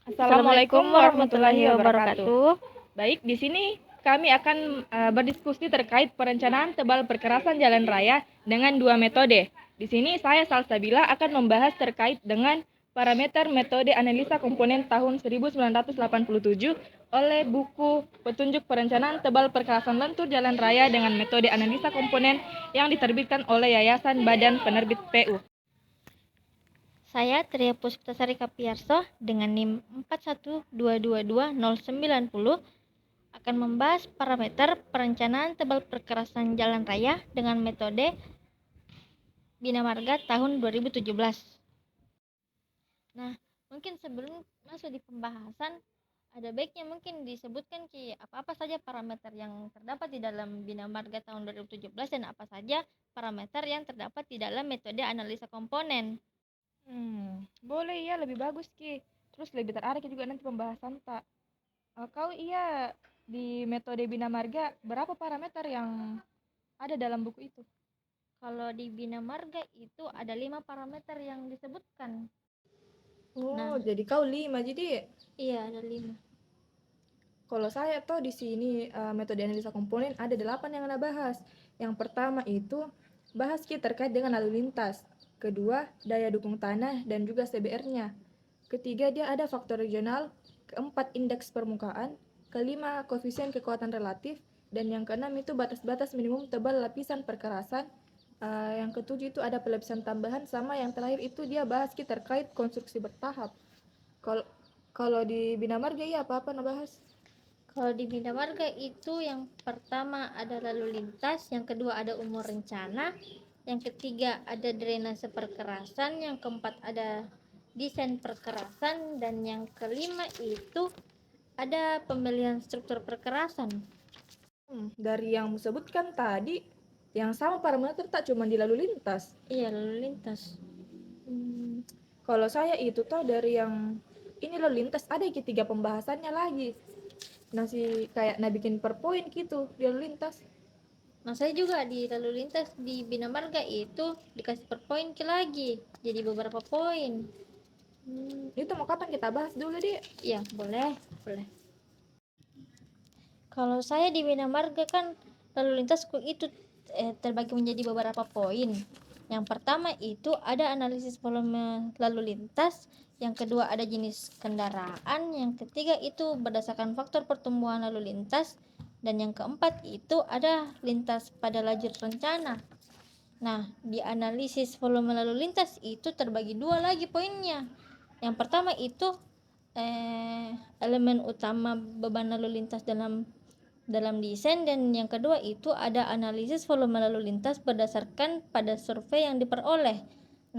Assalamualaikum warahmatullahi wabarakatuh. Baik, di sini kami akan berdiskusi terkait perencanaan tebal perkerasan jalan raya dengan dua metode. Di sini saya Salsabila akan membahas terkait dengan parameter metode analisa komponen tahun 1987 oleh buku Petunjuk Perencanaan Tebal Perkerasan Lentur Jalan Raya dengan metode analisa komponen yang diterbitkan oleh Yayasan Badan Penerbit PU. Saya Tria Puspitasari Kapiarso dengan NIM 412222090 akan membahas parameter perencanaan tebal perkerasan jalan raya dengan metode Bina Marga tahun 2017. Nah, mungkin sebelum masuk di pembahasan, ada baiknya mungkin disebutkan apa saja parameter yang terdapat di dalam Bina Marga tahun 2017 dan apa saja parameter yang terdapat di dalam metode analisa komponen. Boleh ya, lebih bagus Ki. Terus lebih terarah juga nanti pembahasan tak. Kau iya di metode Bina Marga berapa parameter yang ada dalam buku itu? Kalau di Bina Marga itu ada 5 parameter yang disebutkan. Jadi kau 5 jadi. Iya, ada 5. Kalau saya tahu di sini metode analisa komponen ada 8 yang Anda bahas. Yang pertama itu bahas Ki terkait dengan lalu lintas. Kedua, daya dukung tanah dan juga CBR-nya. Ketiga, dia ada faktor regional. Keempat, indeks permukaan. Kelima, koefisien kekuatan relatif. Dan yang keenam itu batas-batas minimum tebal lapisan perkerasan. Yang ketujuh itu ada pelapisan tambahan, sama yang terakhir itu dia bahas Ki terkait konstruksi bertahap. Kalau di Bina Marga ya apa-apa bahas? Kalau di Bina Marga itu yang pertama ada lalu lintas, yang kedua ada umur rencana, yang ketiga ada drainase perkerasan, yang keempat ada desain perkerasan, dan yang kelima itu ada pemilihan struktur perkerasan. Dari yang disebutkan tadi, yang sama parameter tak cuma di lalu lintas. Iya, lalu lintas. Kalau saya itu tahu dari yang ini lalu lintas ada tiga pembahasannya lagi. Kayak bikin per poin gitu di lalu lintas. Nah, saya juga di lalu lintas di Bina Marga itu dikasih per poin lagi, jadi beberapa poin. Itu mau kapan kita bahas dulu deh? Iya, boleh. Kalau saya di Bina Marga kan lalu lintasku itu terbagi menjadi beberapa poin. Yang pertama itu ada analisis volume lalu lintas, yang kedua ada jenis kendaraan, yang ketiga itu berdasarkan faktor pertumbuhan lalu lintas, dan yang keempat itu ada lintas pada lajur rencana. Nah, di analisis volume lalu lintas itu terbagi dua lagi poinnya. Yang pertama itu elemen utama beban lalu lintas dalam desain, dan yang kedua itu ada analisis volume lalu lintas berdasarkan pada survei yang diperoleh.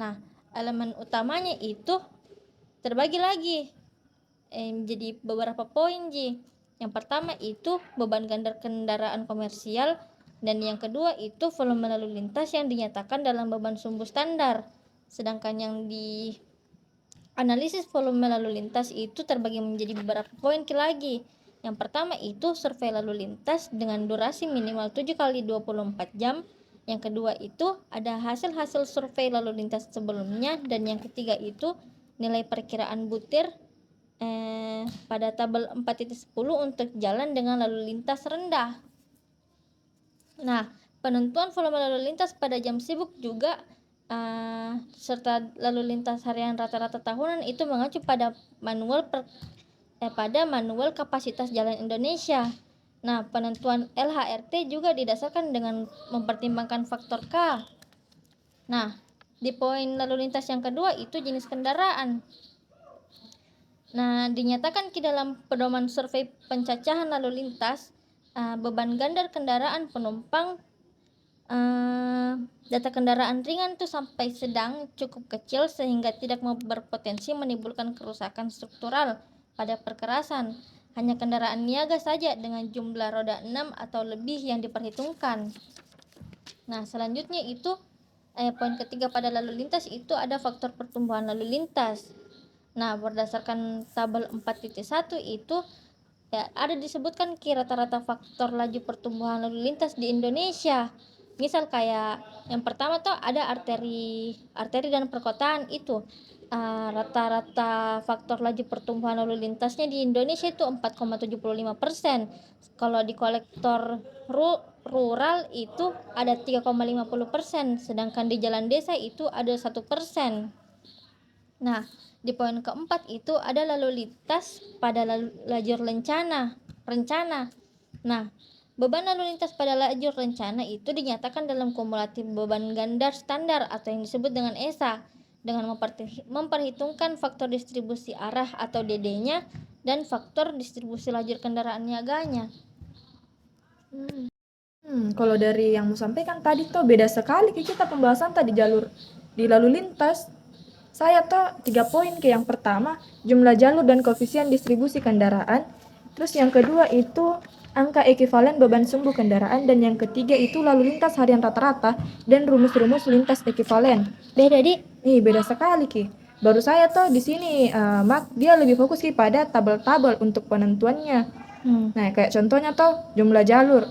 Nah, elemen utamanya itu terbagi lagi jadi beberapa poin Ji. Yang pertama itu beban kendaraan komersial, dan yang kedua itu volume lalu lintas yang dinyatakan dalam beban sumbu standar. Sedangkan yang di analisis volume lalu lintas itu terbagi menjadi beberapa poin lagi. Yang pertama itu survei lalu lintas dengan durasi minimal 7 kali 24 jam. Yang kedua itu ada hasil-hasil survei lalu lintas sebelumnya, dan yang ketiga itu nilai perkiraan butir pada tabel 4.10 untuk jalan dengan lalu lintas rendah. Nah, penentuan volume lalu lintas pada jam sibuk juga serta lalu lintas harian rata-rata tahunan itu mengacu pada manual kapasitas jalan Indonesia. Nah, penentuan LHRT juga didasarkan dengan mempertimbangkan faktor K. Nah, di poin lalu lintas yang kedua itu jenis kendaraan. Nah, dinyatakan di dalam pedoman survei pencacahan lalu lintas, beban gandar kendaraan penumpang, data kendaraan ringan itu sampai sedang cukup kecil sehingga tidak berpotensi menimbulkan kerusakan struktural pada perkerasan. Hanya kendaraan niaga saja dengan jumlah roda 6 atau lebih yang diperhitungkan. Nah, selanjutnya itu poin ketiga pada lalu lintas itu ada faktor pertumbuhan lalu lintas. Nah, berdasarkan tabel 4.1 itu ada disebutkan rata-rata faktor laju pertumbuhan lalu lintas di Indonesia. Misal kayak yang pertama tuh ada arteri dan perkotaan itu rata-rata faktor laju pertumbuhan lalu lintasnya di Indonesia itu 4,75%. Kalau di kolektor rural itu ada 3,50%, sedangkan di jalan desa itu ada 1%. Nah, di poin keempat itu ada lalu lintas pada lajur rencana. Nah, beban lalu lintas pada lajur rencana itu dinyatakan dalam kumulatif beban ganda standar atau yang disebut dengan ESA dengan memperhitungkan faktor distribusi arah atau DD-nya dan faktor distribusi lajur kendaraan niaganya. Kalau dari yang mau sampaikan tadi tuh beda sekali ke kita pembahasan tadi di lalu lintas. Saya tuh 3 poin ke yang pertama jumlah jalur dan koefisien distribusi kendaraan. Terus yang kedua itu angka ekivalen beban sumbu kendaraan dan yang ketiga itu lalu lintas harian rata-rata dan rumus-rumus lintas ekivalen. Beda, Dik. Beda sekali Ki. Baru saya tuh di sini dia lebih fokus Ki pada tabel-tabel untuk penentuannya. Nah, kayak contohnya tuh jumlah jalur.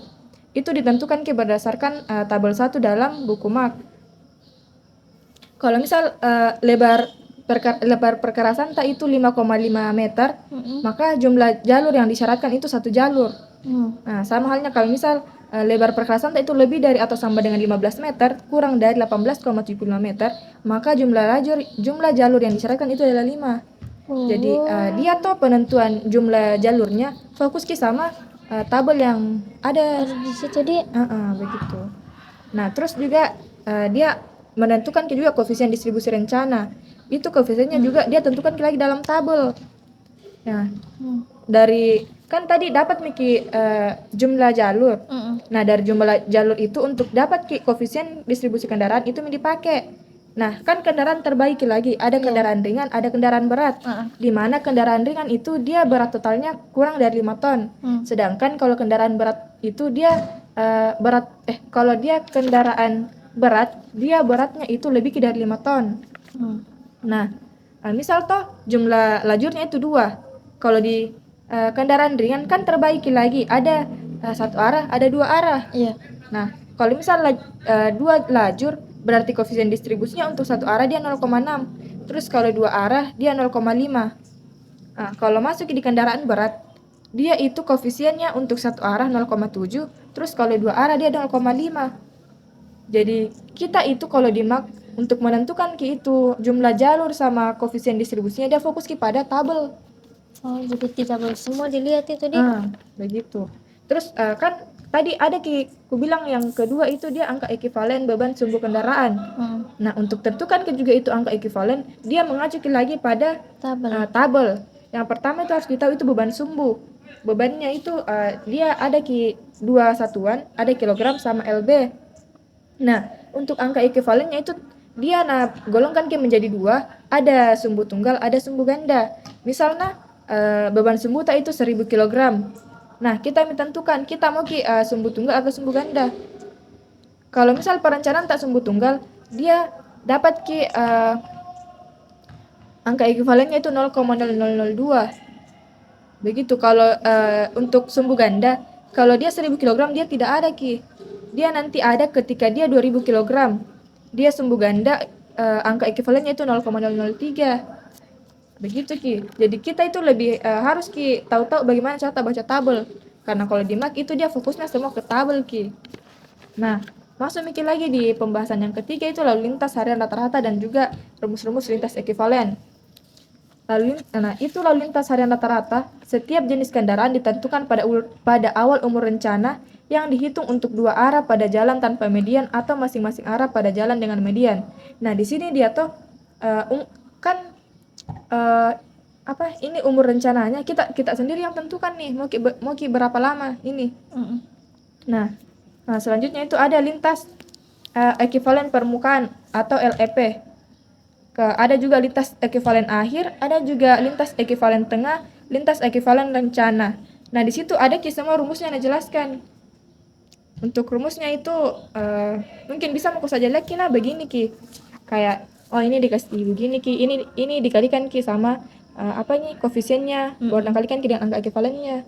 Itu ditentukan Ki berdasarkan tabel 1 dalam buku MAK. Kalau misal lebar perkerasan tak itu 5,5 meter, maka jumlah jalur yang disyaratkan itu 1 jalur. Nah, sama halnya kalau misal lebar perkerasan tak itu lebih dari atau sama dengan 15 meter, kurang dari 18,75 meter, maka jumlah jalur yang disyaratkan itu adalah 5. Jadi dia tuh penentuan jumlah jalurnya fokus Ki sama tabel yang ada di situ, Dik. Begitu. Nah, terus juga dia menentukan juga koefisien distribusi rencana. Itu koefisiennya juga dia tentukan lagi dalam tabel. Nah, dari kan tadi dapat Miki jumlah jalur. Nah, dari jumlah jalur itu untuk dapat koefisien distribusi kendaraan itu dipakai. Nah, kan kendaraan terbagi lagi, ada kendaraan ringan, ada kendaraan berat. Di mana kendaraan ringan itu dia berat totalnya kurang dari 5 ton. Sedangkan kalau kendaraan berat itu dia kalau dia kendaraan berat, dia beratnya itu lebih dari 5 ton. Nah, misal toh jumlah lajurnya itu 2. Kalau di kendaraan ringan kan terbagi lagi, ada 1 arah, ada 2 arah. Iya. Nah, kalau misal 2 lajur, berarti koefisien distribusinya untuk 1 arah dia 0,6. Terus kalau 2 arah dia 0,5. Nah, kalau masuk di kendaraan berat, dia itu koefisiennya untuk 1 arah 0,7, terus kalau 2 arah dia 0,5. Jadi kita itu kalau di MAK untuk menentukan itu jumlah jalur sama koefisien distribusinya dia fokus pada tabel. Oh, jadi di tabel semua dilihat itu, Dik. Begitu. Terus kan tadi ada ku bilang yang kedua itu dia angka ekivalen beban sumbu kendaraan. Nah, untuk tentukan juga itu angka ekivalen, dia mengacu lagi pada tabel. Yang pertama itu harus ditahu itu beban sumbu. Bebannya itu dia ada 2 satuan, ada kilogram sama lb. Nah, untuk angka ekivalennya itu dia golongkan menjadi 2, ada sumbu tunggal, ada sumbu ganda. Misalnya beban sumbu tak itu 1000 kg. Nah, kita menentukan kita mau sumbu tunggal atau sumbu ganda. Kalau misal perencanaan tak sumbu tunggal, dia dapat angka ekivalennya itu 0,0002. Begitu. Kalau untuk sumbu ganda, kalau dia 1000 kg dia tidak ada dia nanti ada ketika dia 2000 kg. Dia sumbu ganda angka ekivalennya itu 0,003. Begitu Jadi kita itu lebih harus tahu-tahu bagaimana cara baca tabel. Karena kalau di MAK itu dia fokusnya semua ke tabel Nah, masuk mikir lagi di pembahasan yang ketiga itu lalu lintas harian rata-rata dan juga rumus-rumus lintas ekivalen. Itu lalu lintas harian rata-rata, setiap jenis kendaraan ditentukan pada awal umur rencana yang dihitung untuk 2 arah pada jalan tanpa median atau masing-masing arah pada jalan dengan median. Nah, di sini dia tuh ini umur rencananya kita sendiri yang tentukan nih mau berapa lama ini. Nah, selanjutnya itu ada lintas ekivalen permukaan atau LEP. Ada juga lintas ekivalen akhir, ada juga lintas ekivalen tengah, lintas ekivalen rencana. Nah, di situ ada semua rumusnya jelaskan. Untuk rumusnya itu mungkin bisa mau saja lihat begini kayak ini dikasih begini ini dikalikan sama koefisiennya, baru dikalikan dengan angka ekivalennya.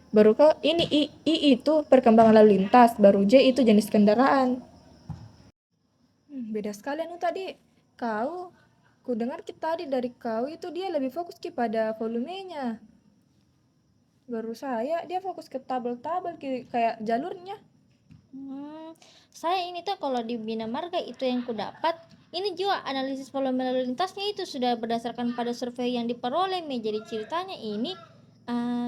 Baru ini I itu perkembangan lalu lintas, baru J itu jenis kendaraan. Beda sekali anu tadi. Ku dengar tadi dari kau itu dia lebih fokus kepada volumenya. Baru saya dia fokus ke tabel-tabel kayak jalurnya. Saya ini tuh kalau di Bina Marga itu yang ku dapat, ini juga analisis volume lalu lintasnya itu sudah berdasarkan pada survei yang diperoleh. Jadi ceritanya ini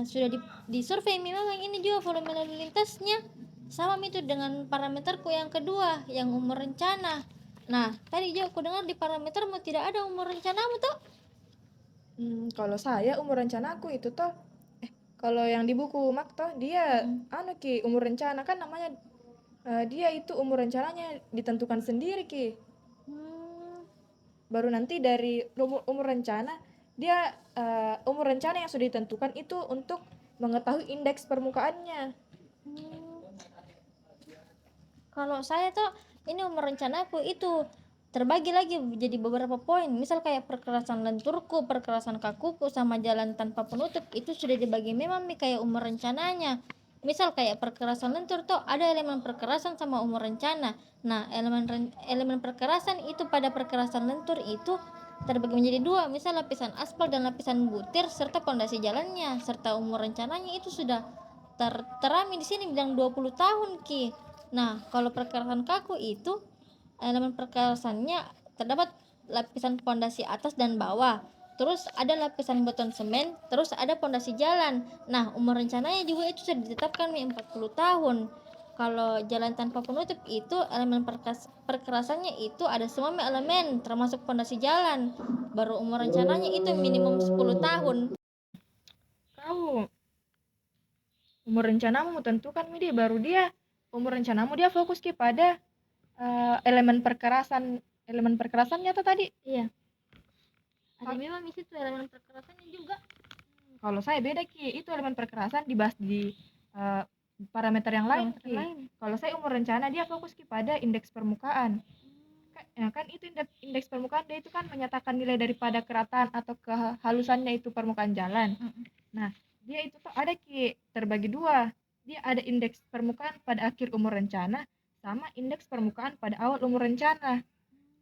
sudah di survei memang ini juga volume lalu lintasnya sama itu dengan parameterku yang kedua yang umur rencana. Nah tadi juga aku dengar di parametermu tidak ada umur rencanamu tuh. Kalau saya umur rencanaku itu toh kalau yang di buku Mak toh dia anu Ki, umur rencana kan namanya dia itu umur rencananya ditentukan sendiri Ki. Baru nanti dari umur rencana dia umur rencana yang sudah ditentukan itu untuk mengetahui indeks permukaannya. Kalau saya tuh ini umur rencanaku itu terbagi lagi jadi beberapa poin. Misal kayak perkerasan lenturku, perkerasan kakuku, sama jalan tanpa penutup itu sudah dibagi memang nih kayak umur rencananya. Misal kayak perkerasan lentur tuh ada elemen perkerasan sama umur rencana. Nah, elemen perkerasan itu pada perkerasan lentur itu terbagi menjadi dua, misal lapisan aspal dan lapisan butir serta pondasi jalannya, serta umur rencananya itu sudah terami di sini bilang 20 tahun Ki. Nah, kalau perkerasan kaku itu elemen perkerasannya terdapat lapisan pondasi atas dan bawah. Terus ada lapisan beton semen, terus ada pondasi jalan. Nah, umur rencananya juga itu sudah ditetapkan 40 tahun. Kalau jalan tanpa penutup itu elemen perkerasannya itu ada semua elemen termasuk pondasi jalan. Baru umur rencananya itu minimum 10 tahun. Kau umur rencanamu tentukan dia baru dia umur rencanamu dia fokus kepada elemen perkerasannya tuh tadi. Iya. Ada memang di situ elemen perkerasannya juga. Kalau saya beda Ki, itu elemen perkerasan dibahas di parameter yang lain Ki. Kalau saya umur rencana dia fokus kepada indeks permukaan. Kan itu indeks permukaan dia itu kan menyatakan nilai daripada kerataan atau kehalusannya itu permukaan jalan. Nah, dia itu tuh ada Ki terbagi dua. Dia ada indeks permukaan pada akhir umur rencana sama indeks permukaan pada awal umur rencana.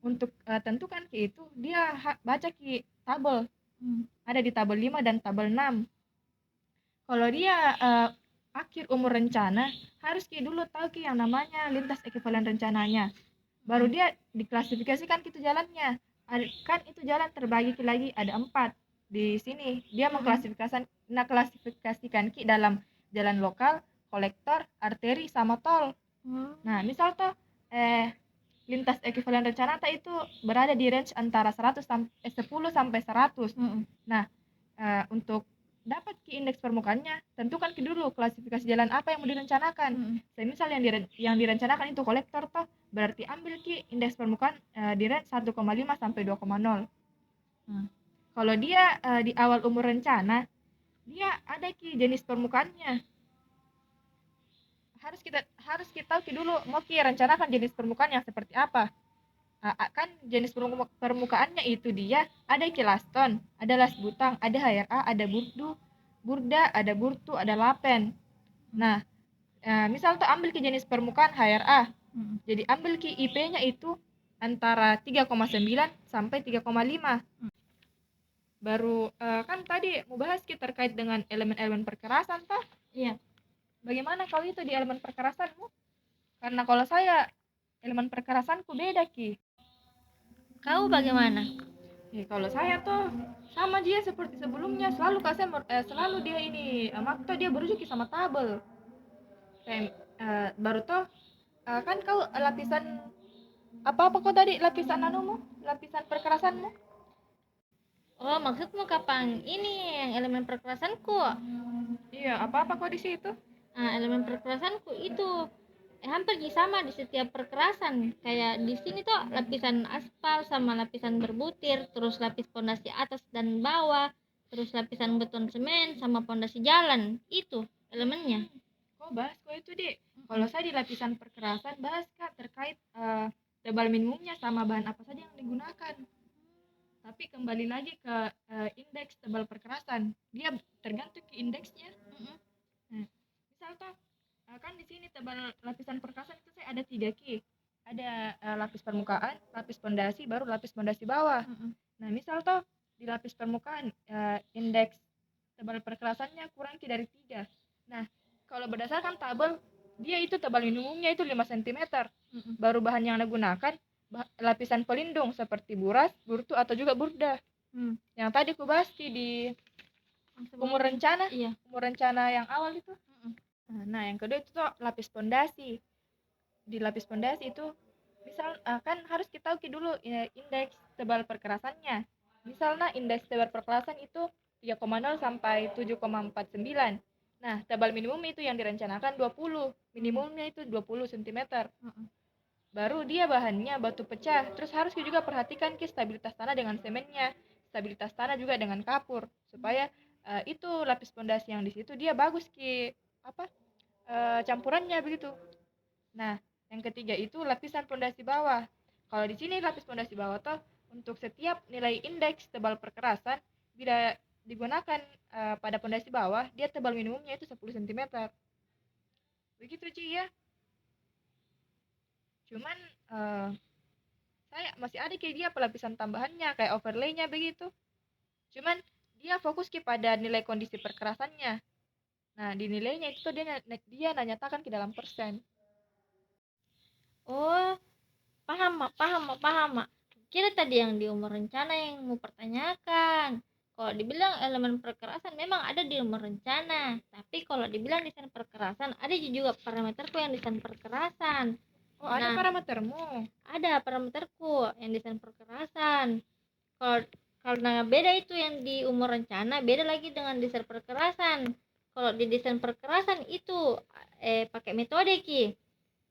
Untuk tentukan Ki itu dia baca Ki tabel. Ada di tabel 5 dan tabel 6. Kalau dia akhir umur rencana, harus Ki dulu tahu Ki yang namanya lintas ekuivalen rencananya. Baru dia diklasifikasikan gitu jalannya. Kan itu jalan terbagi Ki lagi ada 4. Di sini dia mengklasifikasikan Ki dalam jalan lokal, kolektor, arteri sama tol. Nah, misal tuh lintas ekuivalen rencana itu berada di range antara 10 sampai 100. Nah, untuk dapat Ki indeks permukaannya, tentukan Ki dulu klasifikasi jalan apa yang mau direncanakan. Misal yang direncanakan itu kolektor toh, berarti ambil Ki indeks permukaan di range 1,5 sampai 2,0. Kalau dia di awal umur rencana, dia ada Ki jenis permukaannya. Harus kita tahu Ki dulu mau Ki rencanakan jenis permukaan yang seperti apa. Kan jenis permukaannya itu dia ada kilaston, ada las butang, ada HRA, ada burda, ada burtu, ada lapen. Nah, misal tuh ambil ke jenis permukaan HRA. Jadi ambil ki IP-nya itu antara 3,9 sampai 3,5. Baru kan tadi mau bahas kita terkait dengan elemen-elemen perkerasan toh. Iya. Bagaimana kau itu di elemen perkerasanmu? Karena kalau saya elemen perkerasanku beda Ki. Kau bagaimana? Kalau saya tuh sama dia seperti sebelumnya, selalu selalu dia ini makta dia berujuk sama tabel. Baru toh kan kau lapisan apa kau tadi lapisan lapisan perkerasanmu? Oh, maksudmu kapan ini yang elemen perkerasanku? Iya, apa kau di situ? Elemen perkerasanku itu hampir sama di setiap perkerasan. Kayak di sini tuh lapisan aspal sama lapisan berbutir, terus lapis pondasi atas dan bawah, terus lapisan beton semen sama pondasi jalan. Itu elemennya. Kau bahas kau itu deh. Kalau saya di lapisan perkerasan bahas Kak terkait tebal minimumnya sama bahan apa saja yang digunakan. Tapi kembali lagi ke indeks tebal perkerasan, dia tergantung ke indeksnya. kan di sini tebal lapisan perkasan itu saya ada 3 ki. Ada lapis permukaan, lapis pondasi, baru lapis pondasi bawah. Nah, misal toh di lapis permukaan indeks tebal perkerasannya kurang dari 3. Nah, kalau berdasarkan tabel dia itu tebal minimumnya itu 5 cm. Baru bahan yang digunakan lapisan pelindung seperti buras, burtu atau juga burda. Yang tadi ku bahas di umur rencana, Iya. umur rencana yang awal itu. Nah, yang kedua itu tuh lapis pondasi. Di lapis pondasi itu misal kan harus kita tahu dulu indeks tebal perkerasannya. Misalnya indeks tebal perkerasan itu 3,0 sampai 7,49. Nah, tebal minimum itu yang direncanakan 20. Minimumnya itu 20 cm. Baru dia bahannya batu pecah. Terus harus juga perhatikan stabilitas tanah dengan semennya, stabilitas tanah juga dengan kapur supaya itu lapis pondasi yang di situ dia bagus campurannya begitu. Nah, yang ketiga itu lapisan pondasi bawah. Kalau di sini lapis pondasi bawah tuh untuk setiap nilai indeks tebal perkerasan bila digunakan pada pondasi bawah, dia tebal minimumnya itu 10 cm. Begitu Ci ya. Cuman saya masih ada dia pelapisan tambahannya kayak overlaynya begitu. Cuman dia fokus pada nilai kondisi perkerasannya. Nah, di nilainya itu dia nanyatakan ke dalam persen. Oh, paham mak. Kira tadi yang di umur rencana yang mau pertanyakan. Kalau dibilang elemen perkerasan memang ada di umur rencana, tapi kalau dibilang desain perkerasan ada juga parameterku yang desain perkerasan. Oh, ada parametermu. Ada parameterku yang desain perkerasan. Kalau karena beda itu yang di umur rencana, beda lagi dengan desain perkerasan. Kalau di desain perkerasan itu pakai metode ki.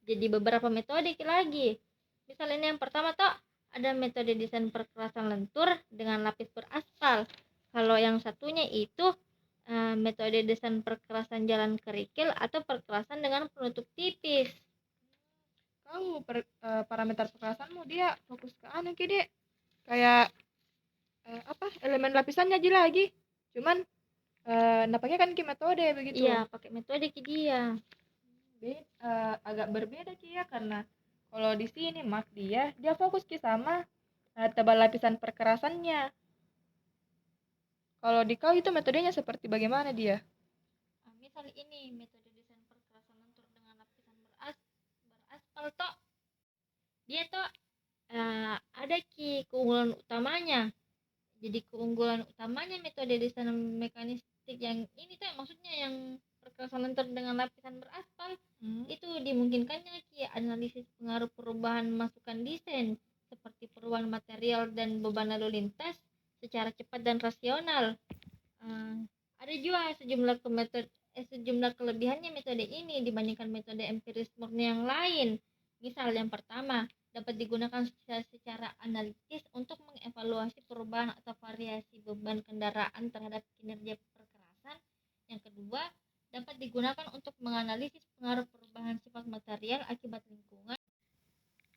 Jadi beberapa metode lagi. Misalnya ini yang pertama toh ada metode desain perkerasan lentur dengan lapis beraspal. Kalau yang satunya itu metode desain perkerasan jalan kerikil atau perkerasan dengan penutup tipis. Kau parameter perkerasanmu dia fokus ke anu Dek. Kayak elemen lapisannya aja lagi. Cuman napaknya kan metode begitu. Iya, pakai metode dia. Agak berbeda ya karena kalau di sini dia fokus sama tebal lapisan perkerasannya. Kalau di kau itu metodenya seperti bagaimana dia? Misal ini metode desain perkerasan lentur dengan lapisan beraspal toh dia toh ada keunggulan utamanya. Jadi keunggulan utamanya metode desain mekanistik yang ini tuh maksudnya yang perkerasan lentur dengan lapisan beraspal itu dimungkinkannya analisis pengaruh perubahan masukan desain seperti perubahan material dan beban lalu lintas secara cepat dan rasional. Ada juga sejumlah kelebihannya metode ini dibandingkan metode empiris murni yang lain. Misal yang pertama, dapat digunakan secara analitis untuk mengevaluasi perubahan atau variasi beban kendaraan terhadap kinerja perkerasan. Yang kedua, dapat digunakan untuk menganalisis pengaruh perubahan sifat material akibat lingkungan.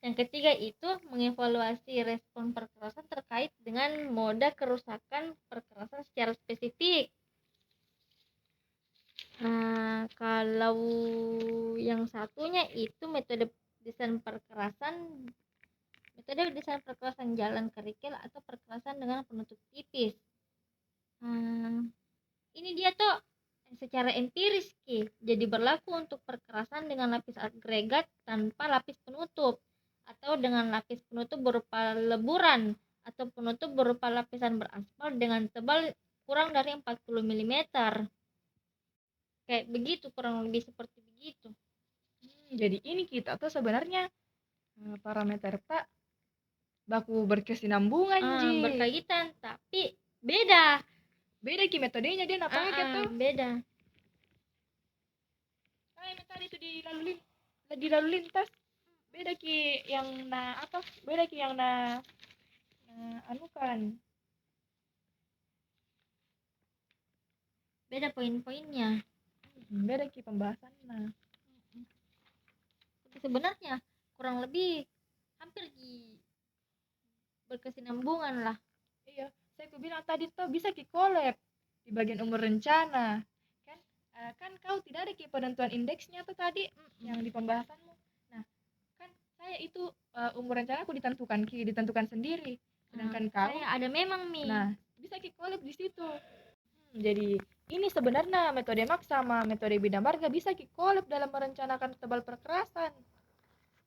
Yang ketiga itu mengevaluasi respon perkerasan terkait dengan moda kerusakan perkerasan secara spesifik. Kalau yang satunya itu metode desain perkerasan jalan kerikil atau perkerasan dengan penutup tipis. Ini dia tuh secara empiris jadi berlaku untuk perkerasan dengan lapis agregat tanpa lapis penutup atau dengan lapis penutup berupa leburan atau penutup berupa lapisan beraspal dengan tebal kurang dari 40 mm. Kayak begitu, kurang lebih seperti begitu. Jadi ini kita tuh sebenarnya parameter tak baku berkesinambungan berkaitan tapi beda metodenya dia napaknya beda. Kayak tadi itu di lalu lintas beda yang anukan beda poin-poinnya, beda pembahasannya. tapi sebenarnya kurang lebih hampir berkesinambungan lah. Iya, saya bilang tadi tuh bisa collab di bagian umur rencana kan Kan kau tidak ada penentuan indeksnya tuh tadi yang di pembahasanmu. Nah, kan saya itu umur rencana aku ditentukan sendiri. Sedangkan kau, Saya ada memang Mi. nah bisa collab di situ. Jadi ini sebenarnya metode Max sama metode bidang marga bisa collab dalam merencanakan tebal perkerasan.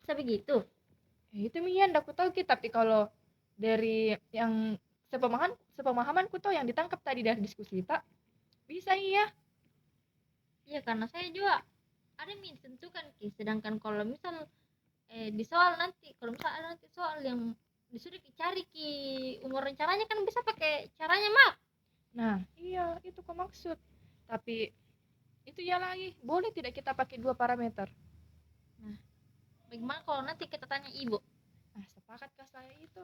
Bisa begitu? Itu Mian, aku tahu Ki, tapi kalau dari yang sepemahamanku tuh yang ditangkap tadi dari diskusi kita, bisa iya. Iya, karena saya juga ada Mi ditentukan Ki. Sedangkan kalau misal di soal nanti, kalau misal ada nanti soal yang disuruh cari Ki umur rencananya, kan bisa pakai caranya Mak. Nah, iya itu kok maksud. Tapi itu ya lagi, boleh tidak kita pakai 2 parameter? Nah, bagaimana kalau nanti kita tanya Ibu? Sepakat kah saya itu?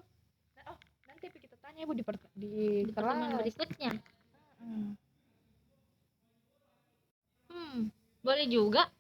Nah, nanti kita tanya Ibu di pertemuan kelas. berikutnya. Hmm. Boleh juga.